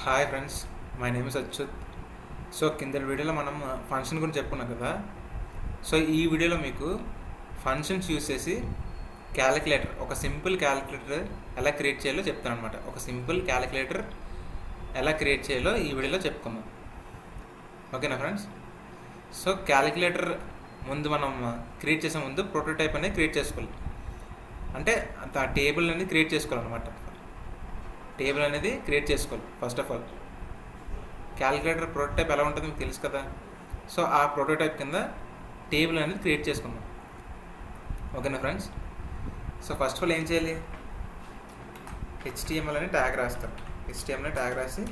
Hi friends, my name is Achyut. So కింద వీడియోలో మనం ఫంక్షన్ గురించి చెప్పుకున్నాం కదా. సో ఈ వీడియోలో మీకు ఫంక్షన్స్ యూస్ చేసి క్యాలిక్యులేటర్, ఒక సింపుల్ క్యాలిక్యులేటర్ ఎలా క్రియేట్ చేయాలో చెప్తాను అనమాట. ఒక సింపుల్ క్యాలిక్యులేటర్ ఎలా క్రియేట్ చేయాలో ఈ వీడియోలో చెప్పుకుందాం. ఓకేనా ఫ్రెండ్స్? సో క్యాలిక్యులేటర్ ముందు మనం క్రియేట్ చేసే ముందు ప్రోటోటైప్ అనేది క్రియేట్ చేసుకోవాలి. అంటే ఆ టేబుల్ అనేది క్రియేట్ చేసుకోవాలన్నమాట. టేబుల్ అనేది క్రియేట్ చేసుకోవాలి. First of all calculator prototype ఎలా ఉంటుంది మీకు తెలుసు కదా. సో ఆ ప్రోటోటైప్ కింద టేబుల్ అనేది క్రియేట్ చేసుకుందాం. ఓకేనా friends? So first of all ఏం చేయాలి, HTML అని ట్యాగ్ రాస్తారు. HTML ట్యాగ్ రాసి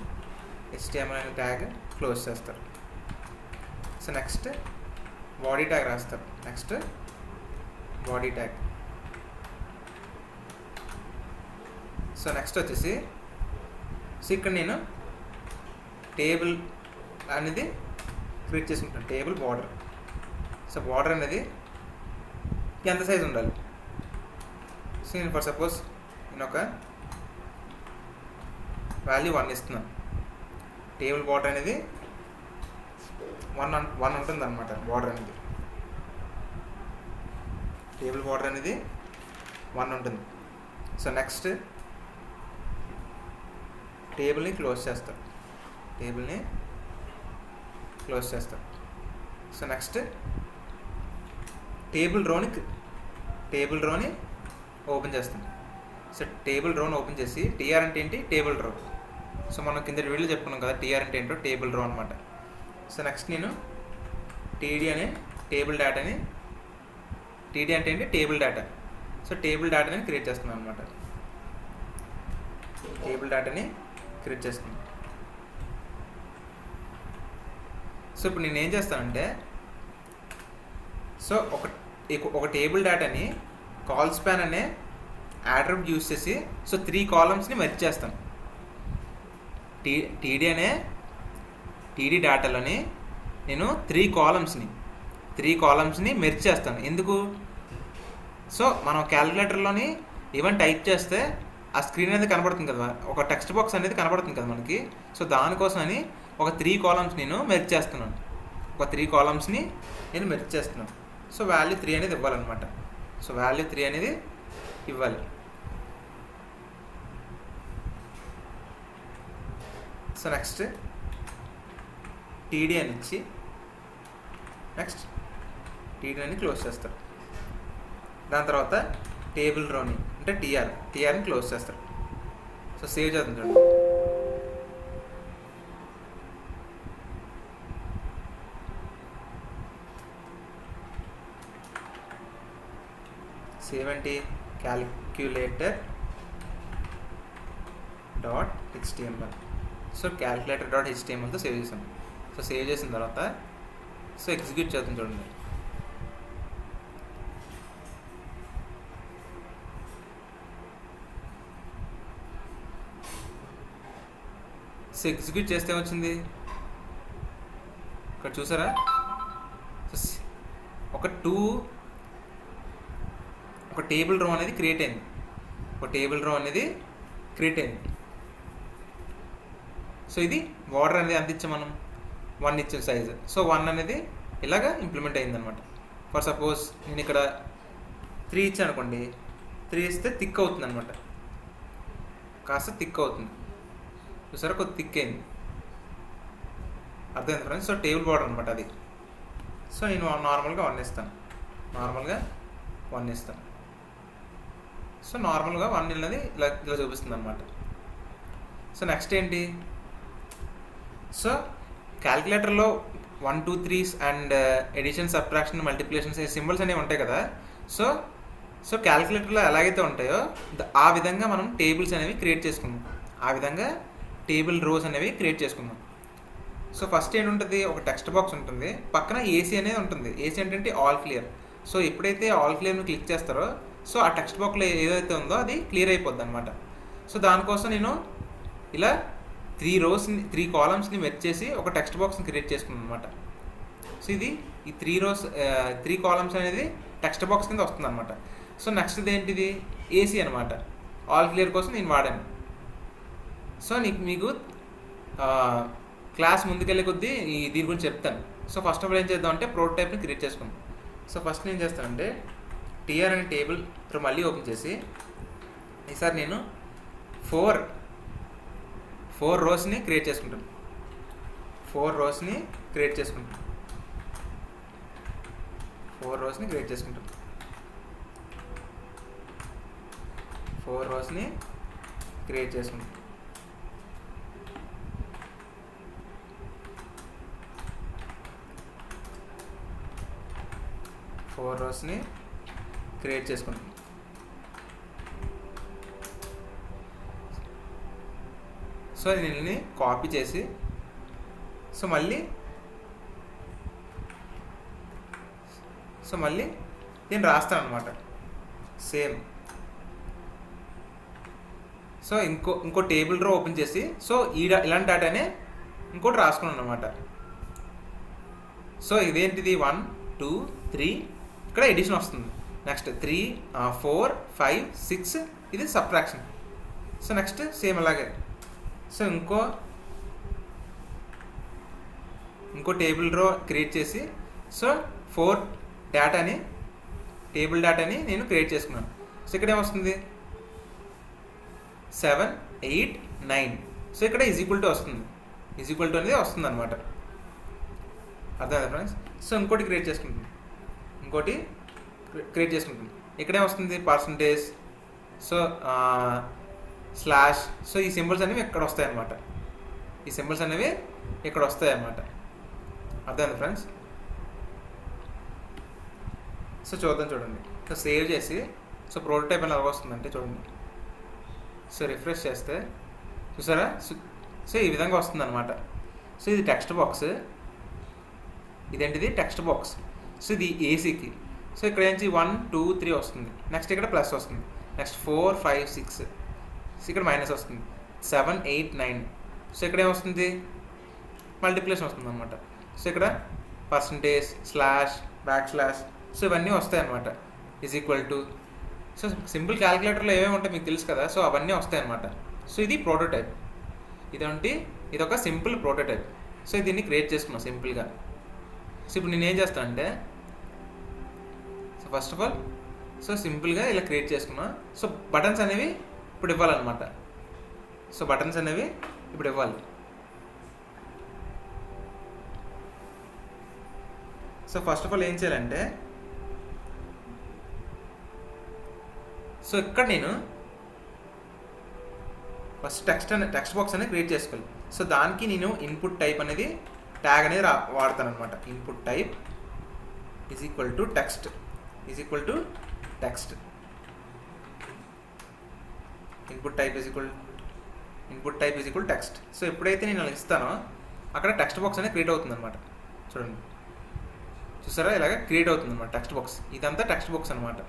HTML అనే ట్యాగ్ క్లోజ్ చేస్తారు. సో నెక్స్ట్ బాడీ ట్యాగ్ రాస్తారు. Next body tag. So next వచ్చేసి ఇక్కడ నేను టేబుల్ అనేది క్రియేట్ చేసుకుంటాను. Table border. సో బార్డర్ అనేది ఎంత సైజ్ ఉండాలి. సో నేను ఫర్ సపోజ్ నేను ఒక వాల్యూ 1 ఇస్తున్నాను. టేబుల్ బార్డర్ అనేది 1 ఉంటుంది అనమాట. బార్డర్ అనేది టేబుల్ బార్డర్ అనేది 1 ఉంటుంది. సో నెక్స్ట్ టేబుల్ని క్లోజ్ చేస్తారు. సో నెక్స్ట్ టేబుల్ రోని ఓపెన్ చేస్తాం. సో టేబుల్ రోని ఓపెన్ చేసి TR అంటే ఏంటి, టేబుల్ రో. సో మనం కింద వీడియోలో చెప్పుకున్నాం కదా TR అంటే ఏంటో, టేబుల్ రో అనమాట. సో నెక్స్ట్ నేను TD అనే టేబుల్ డేటాని, TD అంటే ఏంటి, టేబుల్ డేటా. సో టేబుల్ డేటాని క్రియేట్ చేస్తున్నాను అనమాట. టేబుల్ డేటాని క్రియేట్ చేస్తుంది. సో ఇప్పుడు నేను ఏం చేస్తానంటే, సో ఒక టేబుల్ డేటాని కాల్ స్పాన్ అనే యాట్రిబ్యూట్ యూస్ చేసి సో 3 కాలమ్స్ని మెర్జ్ చేస్తాను. టీడీ డేటాలోని నేను 3 కాలమ్స్ని మెర్జ్ చేస్తాను. ఎందుకు? సో మనం క్యాలిక్యులేటర్లోని ఈవెన్ టైప్ చేస్తే ఆ స్క్రీన్ అనేది కనబడుతుంది కదా, ఒక టెక్స్ట్ బాక్స్ అనేది కనబడుతుంది కదా మనకి. సో దానికోసమని ఒక 3 కాలమ్స్ నేను మెర్జ్ చేస్తున్నాను. సో వాల్యూ 3 అనేది ఇవ్వాలన్నమాట. సో వాల్యూ 3 అనేది ఇవ్వాలి. సో నెక్స్ట్ TD అని ఇచ్చి నెక్స్ట్ TD అని క్లోజ్ చేస్తారు. దాని తర్వాత టేబుల్ రోని అంటే TRని క్లోజ్ చేస్తారు. సో సేవ్ చేస్తుంది చూడండి. సేవ్ అంటే calculator.html. సో calculator.htmlతో సేవ్ చేసాం. సో సేవ్ చేసిన తర్వాత సో ఎగ్జిక్యూట్ చేద్దాం చూడండి. సో ఎగ్జిక్యూట్ చేస్తే వచ్చింది ఇక్కడ చూసారా. ఒక టేబుల్ రో అనేది క్రియేట్ అయింది. సో ఇది బార్డర్ అనేది ఎంత ఇచ్చాం మనం, 1 ఇచ్చిన సైజు. సో 1 అనేది ఇలాగా ఇంప్లిమెంట్ అయిందనమాట. ఫర్ సపోజ్ నేను ఇక్కడ 3 ఇచ్చాను అనుకోండి. 3 ఇస్తే థిక్ అవుతుంది అనమాట, కాస్త థిక్ అవుతుంది. చూసారా, కొద్ది థిక్ అయింది. అర్థమైంది ఫ్రెండ్స్? సో టేబుల్ బార్డర్ అనమాట అది. సో నేను నార్మల్గా 1 ఇస్తాను. సో నార్మల్గా 1 అనేది ఇలా చూపిస్తుంది అనమాట. సో నెక్స్ట్ ఏంటి, సో క్యాలిక్యులేటర్లో 1 2 3 and addition, subtraction, multiplications symbols అనేవి ఉంటాయి కదా. సో క్యాలిక్యులేటర్లో ఎలాగైతే ఉంటాయో ఆ విధంగా మనం టేబుల్స్ అనేవి క్రియేట్ చేసుకుందాం. టేబుల్ రోస్ అనేవి క్రియేట్ చేసుకుందాం. సో ఫస్ట్ ఏంటుంటుంది, ఒక టెక్స్ట్ బాక్స్ ఉంటుంది, పక్కన AC అనేది ఉంటుంది. AC అంటే ఆల్ క్లియర్. సో ఎప్పుడైతే ఆల్ క్లియర్ని క్లిక్ చేస్తారో సో ఆ టెక్స్ట్ బాక్స్లో ఏదైతే ఉందో అది క్లియర్ అయిపోద్ది అనమాట. సో దానికోసం నేను ఇలా 3 కాలమ్స్ని మెర్జ్ చేసి ఒక టెక్స్ట్ బాక్స్ని క్రియేట్ చేసుకున్నాను అనమాట. సో ఈ 3 కాలమ్స్ అనేది టెక్స్ట్ బాక్స్ కింద వస్తుంది అనమాట. సో నెక్స్ట్ ఏంటిది, AC అనమాట. ఆల్ క్లియర్ కోసం నేను వాడాను. సో మీకు క్లాస్ ముందుకెళ్ళే కొద్దీ దీని గురించి చెప్తాను. సో ఫస్ట్ ఆఫ్ ఆల్ ఏం చేద్దాం అంటే ప్రోటోటైప్ని క్రియేట్ చేసుకుందాం. సో ఫస్ట్ నేను ఏం చేస్తానంటే టీఆర్ అనే టేబుల్ మళ్ళీ ఓపెన్ చేసి ఈసారి నేను ఫోర్ రోస్ని క్రియేట్ చేసుకుంటాను. 4 రోస్ని క్రియేట్ చేసుకుంటాను. 4 రోస్ని క్రియేట్ చేసుకుంటాను. 4 రోస్ని క్రియేట్ చేసుకుంటాను. ఫోర్ రోస్ని క్రియేట్ చేసుకుంటాను. సో దీన్ని కాపీ చేసి సో మళ్ళీ నేను రాస్తాను అనమాట సేమ్. సో ఇంకో టేబుల్ రో ఓపెన్ చేసి సో ఇలాంటి డేటానే ఇంకోటి రాసుకున్నాను అనమాట. సో ఇదేంటిది 1 2 3 ఇక్కడ ఎడిషన్ వస్తుంది. నెక్స్ట్ 3 4 5 6 ఇది సబ్ట్రాక్షన్. సో నెక్స్ట్ సేమ్ అలాగే. సో ఇంకో టేబుల్ రో క్రియేట్ చేసి సో 4 టేబుల్ డేటాని నేను క్రియేట్ చేసుకున్నాను. సో ఇక్కడ ఏమొస్తుంది 7 8 9. సో ఇక్కడ ఈక్వల్ టు వస్తుంది. ఈక్వల్ టు అనేది వస్తుంది అనమాట. అర్థమైందా ఫ్రెండ్స్? సో ఇంకోటి క్రియేట్ చేసుకుంటుంది. ఇక్కడే వస్తుంది పర్సంటేజ్, సో స్లాష్. సో ఈ సింబల్స్ అనేవి ఇక్కడ వస్తాయి అన్నమాట. అర్థమైందా ఫ్రెండ్స్? సో చూడండి. సో సేవ్ చేసి సో ప్రోటోటైప్ అని ఎలా వస్తుందంటే చూడండి. సో రిఫ్రెష్ చేస్తే చూసారా? సో ఈ విధంగా వస్తుంది అనమాట. సో ఇది టెక్స్ట్ బాక్స్. ఇదేంటిది టెక్స్ట్ బాక్స్. సో ఇది ఏసీకి. సో ఇక్కడ నుంచి 1 2 3 వస్తుంది. నెక్స్ట్ ఇక్కడ ప్లస్ వస్తుంది. నెక్స్ట్ 4 5 6. సో ఇక్కడ మైనస్ వస్తుంది. 7 8 9. సో ఇక్కడ ఏమొస్తుంది మల్టిప్లికేషన్ వస్తుంది అనమాట. సో ఇక్కడ percentage slash back slash. So ఇవన్నీ వస్తాయి అనమాట. Equal to. సో సింపుల్ క్యాలిక్యులేటర్లో ఏమేమి ఉంటాయి మీకు తెలుసు కదా. సో అవన్నీ వస్తాయి అనమాట. సో ఇది ప్రోటోటైప్. ఇదొక సింపుల్ ప్రోటోటైప్. సో దీన్ని క్రియేట్ చేసుకున్నాం సింపుల్గా. సో ఇప్పుడు నేను ఏం చేస్తానంటే so first of all so సింపుల్గా ఇలా క్రియేట్ చేసుకున్నా. సో బటన్స్ అనేవి ఇప్పుడు ఇవ్వాలన్నమాట. సో ఫస్ట్ ఆఫ్ ఆల్ ఏం చేయాలంటే సో ఇక్కడ నేను ఫస్ట్ టెక్స్ట్ బాక్స్ అనేది క్రియేట్ చేసుకోవాలి. సో దానికి నేను ఇన్పుట్ టైప్ అనేది ట్యాగ్ అనేది వాడతాను అనమాట. Input type is equal to text. Input type is equal text. So ఎప్పుడైతే నేను అలా ఇస్తానో అక్కడ టెక్స్ట్ బాక్స్ అనేది క్రియేట్ అవుతుంది అనమాట. చూడండి, చూసారా? ఇలాగ క్రియేట్ అవుతుంది అనమాట టెక్స్ట్ బాక్స్. ఇదంతా టెక్స్ట్ బాక్స్ అనమాట.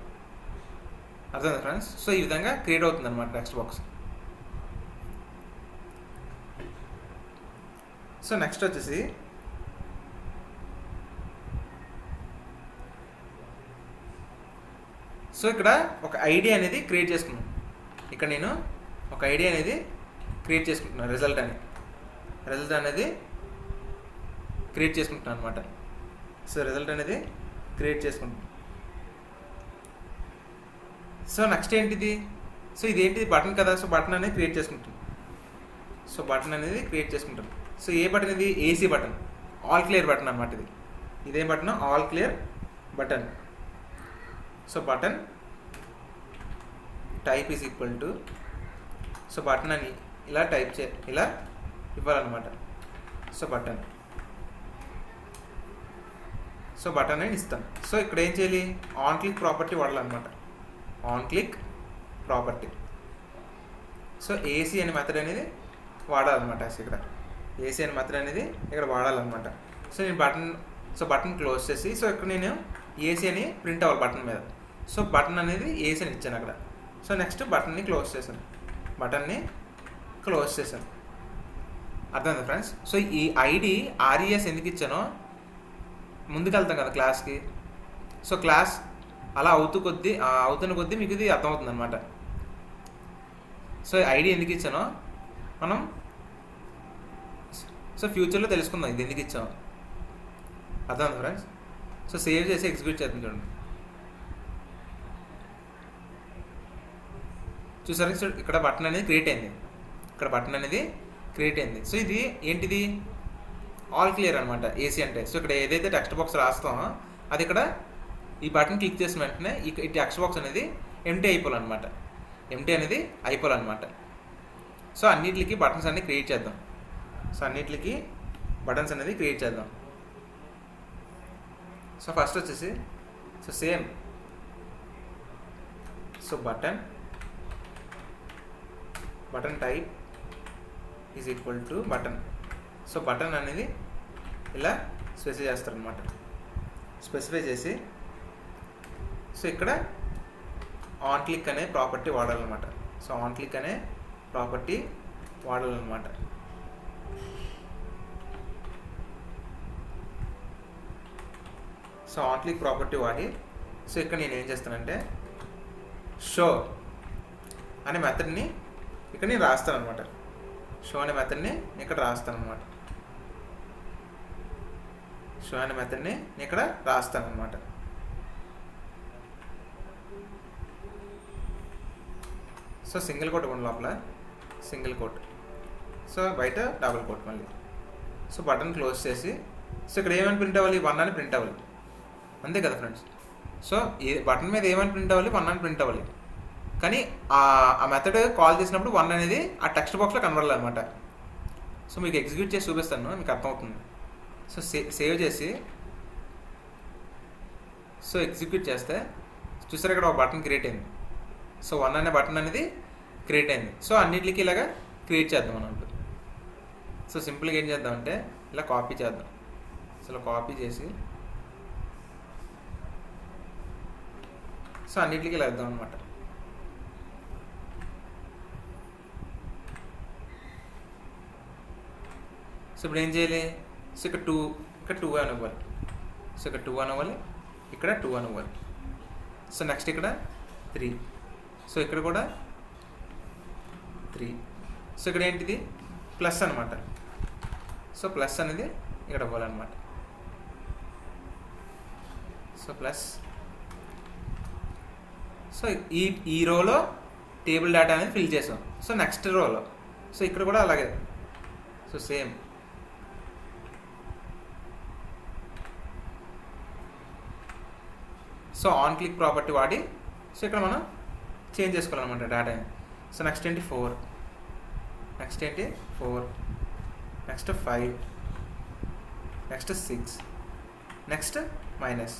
అర్థమైందా ఫ్రెండ్స్? సో ఈ విధంగా క్రియేట్ అవుతుంది అనమాట టెక్స్ట్ బాక్స్. సో నెక్స్ట్ వచ్చేసి సో ఇక్కడ ఒక ఐడి అనేది క్రియేట్ చేసుకున్నాను. ఇక్కడ నేను ఒక ఐడి అనేది క్రియేట్ చేసుకుంటున్నాను. రిజల్ట్ అనేది క్రియేట్ చేసుకుంటున్నాను అనమాట. సో రిజల్ట్ అనేది క్రియేట్ చేసుకుంటున్నాను. సో నెక్స్ట్ ఏంటిది? సో ఇదేంటిది బటన్ కదా. సో బటన్ అనేది క్రియేట్ చేసుకుంటాను. సో ఏ బటన్ ఇది? AC button, all clear button అన్నమాట. ఇదేం button? All clear button. So button type is equal to so button అని ఇలా ఇలా ఇవ్వాలన్నమాట. సో బటన్ అని ఇస్తాను. సో ఇక్కడ ఏం చేయాలి? ఆన్ క్లిక్ ప్రాపర్టీ వాడాలన్నమాట. సో ఏసీ అనే మెథడ్ అనేది వాడాలన్నమాట. ఇక్కడ వాడాలన్నమాట. సో నేను బటన్ క్లోజ్ చేసి సో ఇక్కడ నేను ఏసీ అని ప్రింట్ అవ్వాలి బటన్ మీద. సో బటన్ అనేది ఏసీ అని ఇచ్చాను అక్కడ. సో నెక్స్ట్ బటన్ని క్లోజ్ చేశాను. అర్థమైందా ఫ్రెండ్స్? సో ఈ ఐడి ఆర్ఈఎస్ ఎందుకు ఇచ్చానో ముందుకెళ్తాం కదా క్లాస్కి. సో క్లాస్ అలా అవుతున్న కొద్దీ మీకు ఇది అర్థమవుతుంది అనమాట. సో ఐడి ఎందుకు ఇచ్చానో మనం సో ఫ్యూచర్లో తెలుసుకుందాం ఇది ఎందుకు ఇచ్చాం, అర్థం ఫ్రెండ్స్. సో సేవ్ చేసి ఎగ్జిక్యూట్ చేద్దాం. చూడండి, చూసారా, సో ఇక్కడ బటన్ అనేది క్రియేట్ అయింది, ఇక్కడ బటన్ అనేది క్రియేట్ అయింది. సో ఇది ఏంటిది, ఆల్ క్లియర్ అనమాట ఏసీ అంటే. సో ఇక్కడ ఏదైతే టెక్స్ట్ బాక్స్ రాస్తామో అది ఇక్కడ ఈ బటన్ క్లిక్ చేసిన వెంటనే ఈ టెక్స్ట్ బాక్స్ అనేది ఎంటీ అయిపోవాలన్నమాట, ఎంటీ అనేది అయిపోవాలన్నమాట. సో అన్నిటికి బటన్స్ అన్ని క్రియేట్ చేద్దాం. సో అన్నిటికి బటన్స్ అనేది క్రియేట్ చేద్దాం. సో ఫస్ట్ వచ్చేసి so same, so button type is equal to button. So button అనేది ఇలా స్పెసిఫై చేస్తారనమాట. స్పెసిఫై చేసి సో ఇక్కడ ఆన్ క్లిక్ అనే ప్రాపర్టీ వాడాలన్నమాట. సో ఆన్ క్లిక్ అనే ప్రాపర్టీ వాడాలన్నమాట. సో ఆన్ క్లిక్ ప్రాపర్టీ వాడి సో ఇక్కడ నేను ఏం చేస్తానంటే షో అనే మెథడ్ని ఇక్కడ నేను రాస్తాను అనమాట. షో అనే మెథడ్ని ఇక్కడ రాస్తాను అనమాట. షో అనే మెథడ్ని ఇక్కడ రాస్తాను అనమాట. సో సింగిల్ కోట్ ఇవ్వండి, లోపల సింగిల్ కోట్, సో బయట డబుల్ కోట్ మళ్ళీ. సో బటన్ క్లోజ్ చేసి సో ఇక్కడ ఏమని ప్రింట్ అవ్వాలి, 1 అని ప్రింట్ అవ్వాలి, అంతే కదా ఫ్రెండ్స్. సో ఏ బటన్ మీద ఏమని ప్రింట్ అవ్వాలి, 1 అని ప్రింట్ అవ్వాలి. కానీ ఆ మెథడ్ కాల్ చేసినప్పుడు 1 అనేది ఆ టెక్స్ట్ బాక్స్లో కనబడాలి అనమాట. సో మీకు ఎగ్జిక్యూట్ చేసి చూపిస్తాను, మీకు అర్థమవుతుంది. సో సేవ్ చేసి సో ఎగ్జిక్యూట్ చేస్తే చూసారు ఇక్కడ ఒక బటన్ క్రియేట్ అయింది. సో 1 అనే బటన్ అనేది క్రియేట్ అయింది. సో అన్నిటికీ ఇలాగా క్రియేట్ చేద్దాం మనం. సో సింపుల్గా ఏం చేద్దామంటే ఇలా కాపీ చేద్దాం. సో ఇలా కాపీ చేసి సో అన్నిటికీ ఇలా వేద్దాం అనమాట. సో ఇప్పుడు ఏం చేయాలి, సో ఇక్కడ 2 అని ఇవ్వాలి. సో ఇక్కడ 2 అని ఇవ్వాలి, ఇక్కడ 2 అని ఇవ్వాలి. సో నెక్స్ట్ ఇక్కడ 3, సో ఇక్కడ కూడా 3. సో ఇక్కడ ఏంటిది ప్లస్ అనమాట. సో ప్లస్ అనేది ఇక్కడ ఇవ్వాలన్నమాట. So plus. సో ఈ రోలో టేబుల్ డేటా అనేది ఫిల్ చేసాం. సో నెక్స్ట్ రోలో సో ఇక్కడ కూడా అలాగే. So same. So on click property వాడి సో ఇక్కడ మనం చేంజ్ చేసుకోవాలన్నమాట డేటాని. సో నెక్స్ట్ ఏంటి 4, నెక్స్ట్ ఏంటి 4, next 5, next 6, next minus.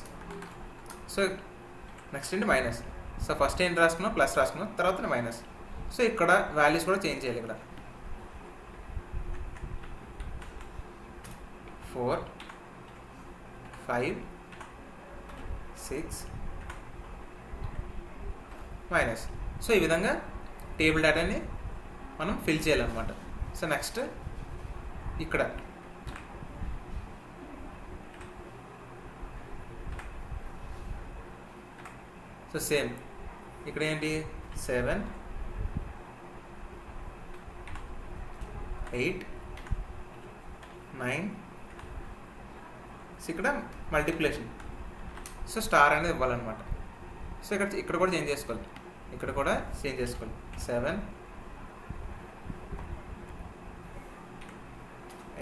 So next ఏంటి మైనస్. సో ఫస్ట్ ఏంటి రాసుకున్నాం, ప్లస్ రాసుకున్నాం, తర్వాత మైనస్. సో ఇక్కడ వాల్యూస్ కూడా చేంజ్ చేయాలి. ఇక్కడ 4, 5, 6 మైనస్. సో ఈ విధంగా టేబుల్ డేటాని మనం ఫిల్ చేయాలన్నమాట. సో నెక్స్ట్ ఇక్కడ సో సేమ్ ఇక్కడ ఏంటి 7, 8, 9. సో ఇక్కడ మల్టిప్లికేషన్. సో స్టార్ అనేది ఇవ్వాలన్నమాట. సో ఇక్కడ కూడా చేంజ్ చేసుకోవాలి, ఇక్కడ కూడా చేంజ్ చేసుకోవాలి. 7,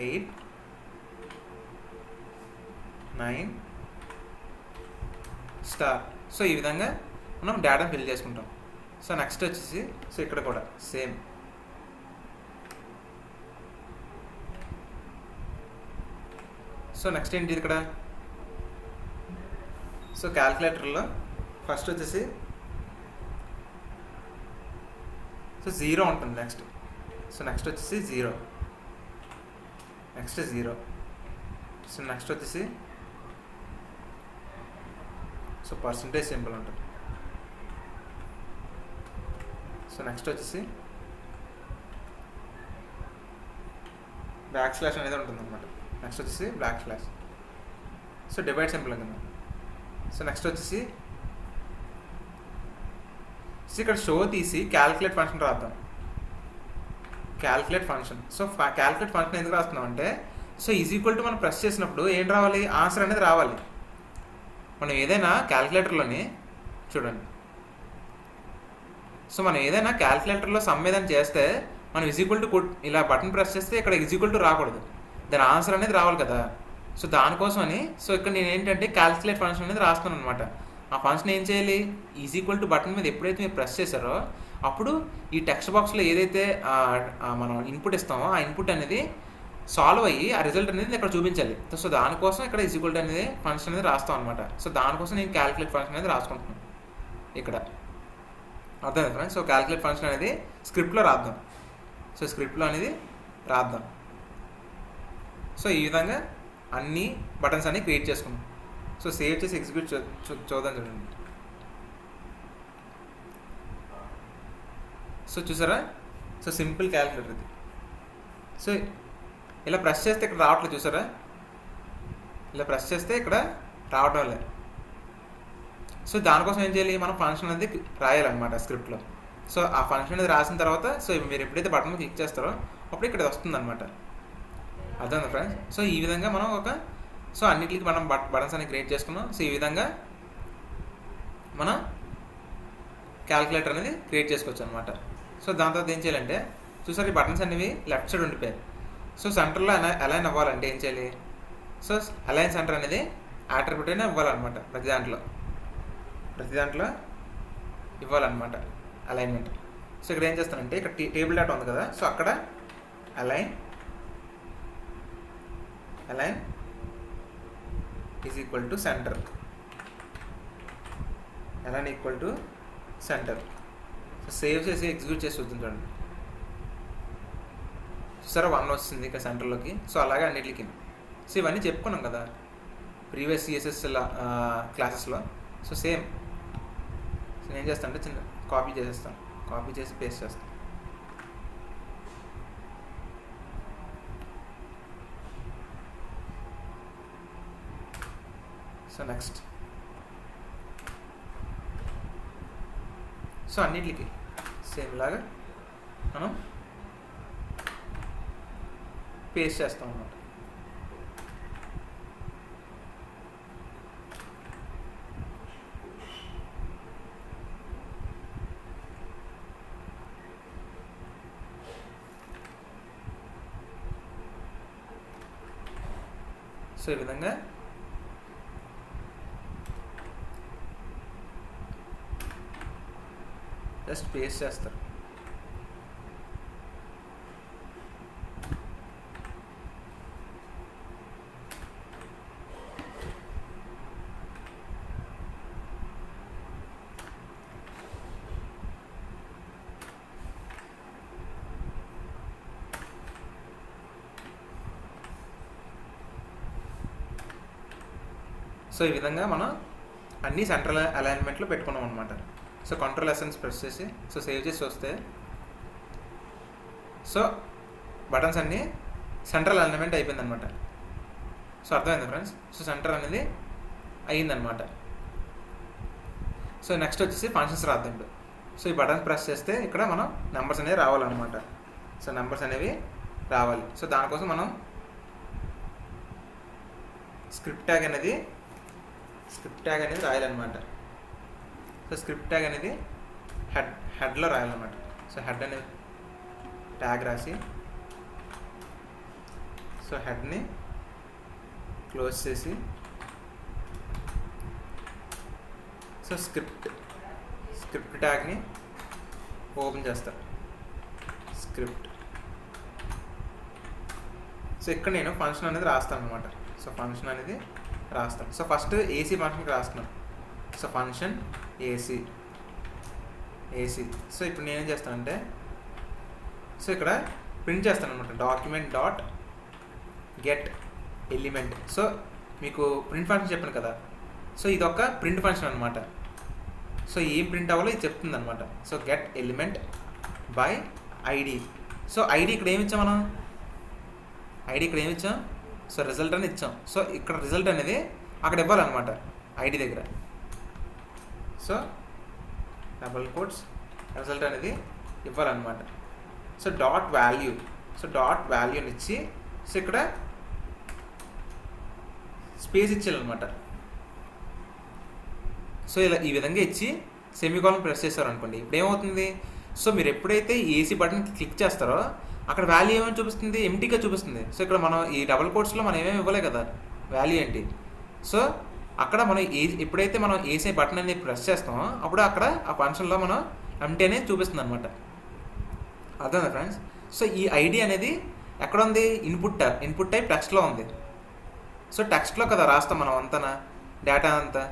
8, 9 స్టార్. సో ఈ విధంగా మనం డేటా ఫిల్ చేసుకుంటాం. సో నెక్స్ట్ వచ్చేసి సో ఇక్కడ కూడా సేమ్. సో నెక్స్ట్ ఏంటి ఇక్కడ సో క్యాల్కులేటర్లో ఫస్ట్ వచ్చేసి సో 0 ఉంటుంది నెక్స్ట్. సో నెక్స్ట్ వచ్చేసి 0, నెక్స్ట్ 0. సో నెక్స్ట్ వచ్చేసి సో పర్సంటేజ్ సింబల్ ఉంటుంది. సో నెక్స్ట్ వచ్చేసి బ్యాక్ స్లాష్ అనేది ఉంటుంది అనమాట. నెక్స్ట్ వచ్చేసి back slash. So divide symbol ఉంటుంది. సో నెక్స్ట్ వచ్చేసి ఇక్కడ షో తీసి క్యాల్కులేట్ ఫంక్షన్ రాద్దాం. Calculate function. So calculate function ఎందుకు రాస్తున్నాం అంటే, సో ఈజ్ ఈక్వల్ టు మనం ప్రెస్ చేసినప్పుడు ఏం రావాలి, ఆన్సర్ అనేది రావాలి. మనం ఏదైనా క్యాల్కులేటర్లోని చూడండి, సో మనం ఏదైనా క్యాల్కులేటర్లో సమ్ ఏదైనా చేస్తే మనం ఈజ్ ఈక్వల్ టు ఇలా బటన్ ప్రెస్ చేస్తే ఇక్కడ ఈజ్ ఈక్వల్ టు రాకూడదు, దాని ఆన్సర్ అనేది రావాలి కదా. సో దానికోసమని సో ఇక్కడ నేను ఏంటంటే క్యాల్కులేట్ ఫంక్షన్ అనేది రాస్తున్నాను అనమాట. ఆ ఫంక్షన్ ఏం చేయాలి, ఈజ్ ఈక్వల్ టు బటన్ మీద ఎప్పుడైతే మీరు ప్రెస్ చేశారో అప్పుడు ఈ టెక్స్ట్ బాక్స్లో ఏదైతే మనం ఇన్పుట్ ఇస్తామో ఆ ఇన్పుట్ అనేది సాల్వ్ అయ్యి ఆ రిజల్ట్ అనేది ఇక్కడ చూపించాలి. సో దానికోసం ఇక్కడ ఈజ్ ఈక్వల్ టు అనేది ఫంక్షన్ అనేది రాస్తాం అనమాట. సో దానికోసం నేను క్యాల్కులేట్ ఫంక్షన్ అనేది రాసుకుంటున్నాను ఇక్కడ. అర్థమైంది ఫ్రెండ్స్. సో క్యాల్కులేట్ ఫంక్షన్ అనేది స్క్రిప్ట్లో రాద్దాం. సో స్క్రిప్ట్లో అనేది రాద్దాం. సో ఈ విధంగా అన్ని బటన్స్ అన్ని క్రియేట్ చేసుకున్నాం. సో సేవ్ చేసి ఎగ్జిక్యూట్ చూద్దాం చూడండి. సో చూసారా, సో సింపుల్ క్యాల్కులేటర్ ఇది. సో ఇలా ప్రెస్ చేస్తే ఇక్కడ రావట్లేదు, చూసారా, ఇలా ప్రెస్ చేస్తే ఇక్కడ రావడం లేదు. సో దానికోసం ఏం చేయాలి, మనం ఫంక్షన్ అనేది రాయాలన్నమాట స్క్రిప్ట్లో. సో ఆ ఫంక్షన్ అనేది రాసిన తర్వాత సో మీరు ఎప్పుడైతే బటన్ క్లిక్ చేస్తారో అప్పుడు ఇక్కడ వస్తుందన్నమాట. అర్థమైందా ఫ్రెండ్స్. సో ఈ విధంగా మనం సో అన్నిటికి మనం బటన్స్ అని క్రియేట్ చేసుకున్నాం. సో ఈ విధంగా మనం క్యాల్కులేటర్ అనేది క్రియేట్ చేసుకోవచ్చు అనమాట. సో దాని తర్వాత ఏం చేయాలంటే చూసారు, ఈ బటన్స్ అనేవి లెఫ్ట్ సైడ్ ఉండిపోయాయి. సో సెంటర్లో అలైన్ అవ్వాలంటే ఏం చేయాలి, సో అలైన్ సెంటర్ అనేది ఆట్రిబ్యూట్ అయినా ఇవ్వాలన్నమాట. ప్రతి దాంట్లో ఇవ్వాలన్నమాట అలైన్మెంట్. సో ఇక్కడ ఏం చేస్తానంటే ఇక్కడ టేబుల్ డేటా ఉంది కదా, సో అక్కడ align is equal to centre, align equal to centre. So save చేసి ఎగ్జిక్యూట్ చేసి చూద్దాం చూడండి. చూసారా 1 వస్తుంది ఇక్కడ సెంటర్లోకి. సో అలాగే అన్నిటికి. సో ఇవన్నీ చెప్పుకున్నాం కదా ప్రీవియస్ సిఎస్ఎస్ క్లాసెస్లో. So same. సో నేను ఏం చేస్తాను అంటే చిన్న కాపీ చేసేస్తాను, కాపీ చేసి పేస్ట్ చేస్తాను. సో నెక్స్ట్, సో అన్నిటికి సేమ్ లాగా మనం పేస్ట్ చేస్తాం అన్నమాట. సో ఈ విధంగా జస్ట్ పేస్ట్ చేస్తారు. సో ఈ విధంగా మనం అన్ని సెంట్రల్ అలైన్మెంట్లో పెట్టుకున్నాం అనమాట. సో కంట్రోల్ ఎసెన్స్ ప్రెస్ చేసి సో సేవ్ చేసి వస్తే సో బటన్స్ అన్నీ సెంట్రల్ అలైన్మెంట్ అయిపోయిందనమాట. సో అర్థమైంది ఫ్రెండ్స్. సో సెంటర్ అనేది అయ్యిందనమాట. సో నెక్స్ట్ వచ్చేసి ఫంక్షన్స్ రాద్దాం ఇప్పుడు. సో ఈ బటన్స్ ప్రెస్ చేస్తే ఇక్కడ మనం నెంబర్స్ అనేవి రావాలన్నమాట. సో నెంబర్స్ అనేవి రావాలి. సో దానికోసం మనం స్క్రిప్ట్ ట్యాగ్ అనేది రాయాలన్నమాట. సో స్క్రిప్ట్ ట్యాగ్ అనేది హెడ్లో రాయాలన్నమాట. సో హెడ్ అనేది ట్యాగ్ రాసి సో హెడ్ని క్లోజ్ చేసి సో స్క్రిప్ట్ ట్యాగ్ని ఓపెన్ చేస్తారు. స్క్రిప్ట్. సో ఇక్కడ నేను ఫంక్షన్ అనేది రాస్తాను అనమాట. సో ఫంక్షన్ అనేది రాస్తాను. సో ఫస్ట్ ఏసీ ఫంక్షన్కి రాస్తున్నాను. So function AC. సో ఇప్పుడు నేనేం చేస్తానంటే సో ఇక్కడ ప్రింట్ చేస్తాను అనమాట. Document dot get element. So మీకు ప్రింట్ ఫంక్షన్ చెప్పాను కదా, సో ఇది ఒక ప్రింట్ ఫంక్షన్ అనమాట. సో ఏం ప్రింట్ అవ్వాలో ఇది చెప్తుంది అనమాట. So get element by ID. So ID ఇక్కడ ఏమి ఇచ్చాం మనం, సో రిజల్ట్ అని ఇచ్చాం. సో ఇక్కడ రిజల్ట్ అనేది అక్కడ ఇవ్వాలన్నమాట ఐడి దగ్గర. సో డబుల్ కోట్స్ రిజల్ట్ అనేది ఇవ్వాలన్నమాట. So dot value, so dot వాల్యూని ఇచ్చి సో ఇక్కడ స్పేస్ ఇచ్చేయాలన్నమాట. సో ఇలా ఈ విధంగా ఇచ్చి సెమీకోలన్ ప్రెస్ చేశారనుకోండి, ఇప్పుడు ఏమవుతుంది, సో మీరు ఎప్పుడైతే ఏసీ బటన్ క్లిక్ చేస్తారో అక్కడ వాల్యూ ఏమని చూపిస్తుంది, ఎంటీగా చూపిస్తుంది. సో ఇక్కడ మనం ఈ డబుల్ కోట్స్లో మనం ఏమేమి ఇవ్వలే కదా వాల్యూ ఏంటి. సో అక్కడ మనం ఎప్పుడైతే మనం ఏసీ బటన్ అనేది ప్రెస్ చేస్తామో అప్పుడు అక్కడ ఆ ఫంక్షన్లో మనం ఎంటీ అనేది చూపిస్తుంది అనమాట. అర్థమైందా ఫ్రెండ్స్? సో ఈ ఐడి అనేది ఎక్కడ ఉంది, ఇన్పుట్ టైప్ టెక్స్ట్లో ఉంది. సో టెక్స్ట్లో కదా రాస్తాం మనం అంతా డేటా అంతా.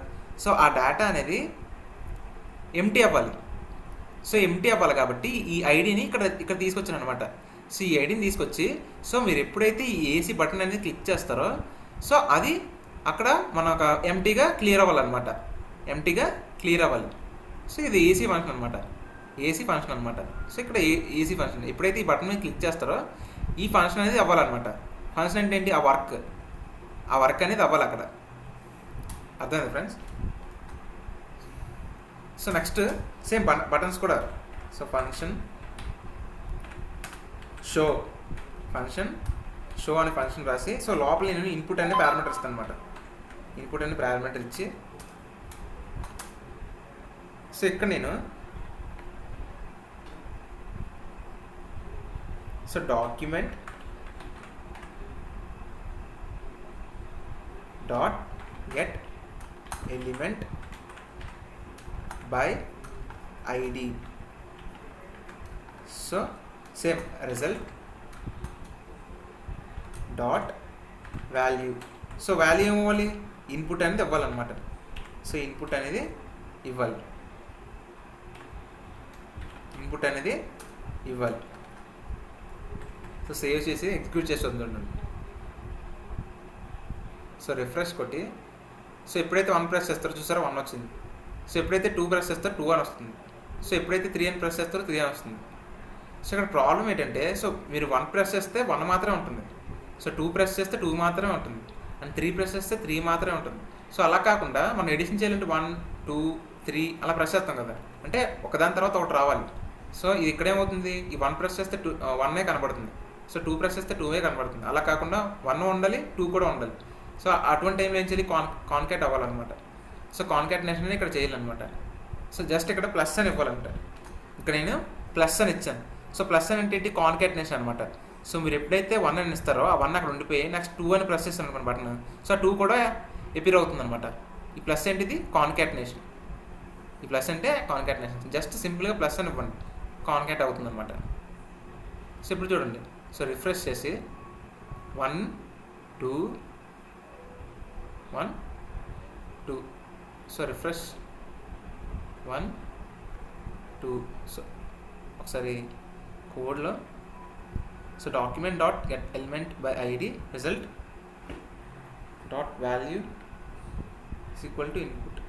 సో ఆ డేటా అనేది ఎంటీ అవ్వాలి. సో ఎంటీ అవ్వాలి కాబట్టి ఈ ఐడిని ఇక్కడ తీసుకొచ్చాను అనమాట. సో ఈ ఐడిని తీసుకొచ్చి సో మీరు ఎప్పుడైతే ఈ ఏసీ బటన్ అనేది క్లిక్ చేస్తారో సో అది అక్కడ మన ఒక ఎంటీగా క్లియర్ అవ్వాలన్నమాట, ఎంటీగా క్లియర్ అవ్వాలి. సో ఇది ఏసీ ఫంక్షన్ అనమాట, ఏసీ ఫంక్షన్ అనమాట. సో ఇక్కడ ఏసీ ఫంక్షన్ ఎప్పుడైతే ఈ బటన్ మీద క్లిక్ చేస్తారో ఈ ఫంక్షన్ అనేది అవ్వాలన్నమాట. ఫంక్షన్ అంటే ఏంటి, ఆ వర్క్ అనేది అవ్వాలి అక్కడ. అర్థమైంది friends? So next same buttons కూడా. సో ఫంక్షన్ షో అనే ఫంక్షన్ రాసి సో లోపల నేను ఇన్పుట్ అనే పారామీటర్ ఇస్తాను అనమాట. ఇన్పుట్ అనే పారామీటర్ ఇచ్చి సో ఇక్కడ నేను so document dot get element by ID. So same result dot value. So value ఏమవ్వాలి, ఇన్పుట్ అనేది ఇవ్వాలన్నమాట. సో ఇన్పుట్ అనేది ఇవ్వాలి. సో సేవ్ చేసి ఎగ్జిక్యూట్ చేసి వద్దండి. సో రిఫ్రెష్ కొట్టి సో ఎప్పుడైతే 1 ప్రెస్ చేస్తారో చూసారో 1 వచ్చింది. సో ఎప్పుడైతే 2 ప్రెస్ చేస్తారో 2 అని వస్తుంది. సో ఎప్పుడైతే 3 అని ప్రెస్ చేస్తారో 3 అని వస్తుంది. సో ఇక్కడ ప్రాబ్లం ఏంటంటే సో మీరు 1 ప్రెస్ చేస్తే 1 మాత్రమే ఉంటుంది. సో 2 ప్రెస్ చేస్తే 2 మాత్రమే ఉంటుంది. అండ్ 3 ప్రెస్ చేస్తే 3 మాత్రమే ఉంటుంది. సో అలా కాకుండా మనం ఎడిషన్ చేయాలంటే 1, 2, 3 అలా ప్రెస్ చేస్తాం కదా, అంటే ఒకదాని తర్వాత ఒకటి రావాలి. సో ఇది ఇక్కడ ఏమవుతుంది, ఈ 1 ప్రెస్ చేస్తే 1 కనబడుతుంది. సో 2 ప్రెస్ చేస్తే 2 కనబడుతుంది. అలా కాకుండా 1 ఉండాలి, 2 కూడా ఉండాలి. సో అటువంటి టైంలో ఏం చేయాలి, కాన్కాట్ అవ్వాలన్నమాట. సో కాన్కాటినేషన్ ఇక్కడ చేయాలన్నమాట. సో జస్ట్ ఇక్కడ ప్లస్ అని ఇవ్వాలంట. ఇక్కడ నేను ప్లస్ అని ఇచ్చాను. సో ప్లస్ అని అంటే కాన్కాటినేషన్ అనమాట. సో మీరు ఎప్పుడైతే 1 అని ఇస్తారో ఆ 1 అక్కడ ఉండిపోయి నెక్స్ట్ 2 అని ప్రెస్ చేస్తాను అనుకోండి బటన్. సో ఆ 2 కూడా ఎపిర్ అవుతుంది అనమాట. ఈ ప్లస్ ఏంటిది, కాన్కాటినేషన్. ఈ ప్లస్ అంటే కాన్కాటినేషన్. జస్ట్ సింపుల్గా ప్లస్ అని ఇవ్వండి, కాన్కాట్ అవుతుంది అనమాట. సో ఇప్పుడు చూడండి, సో రిఫ్రెష్ చేసి 1, 2, 1, 2. So refresh 1, 2. సో ఒకసారి కోడ్లో so document dot get element by ID result dot value is equal to input.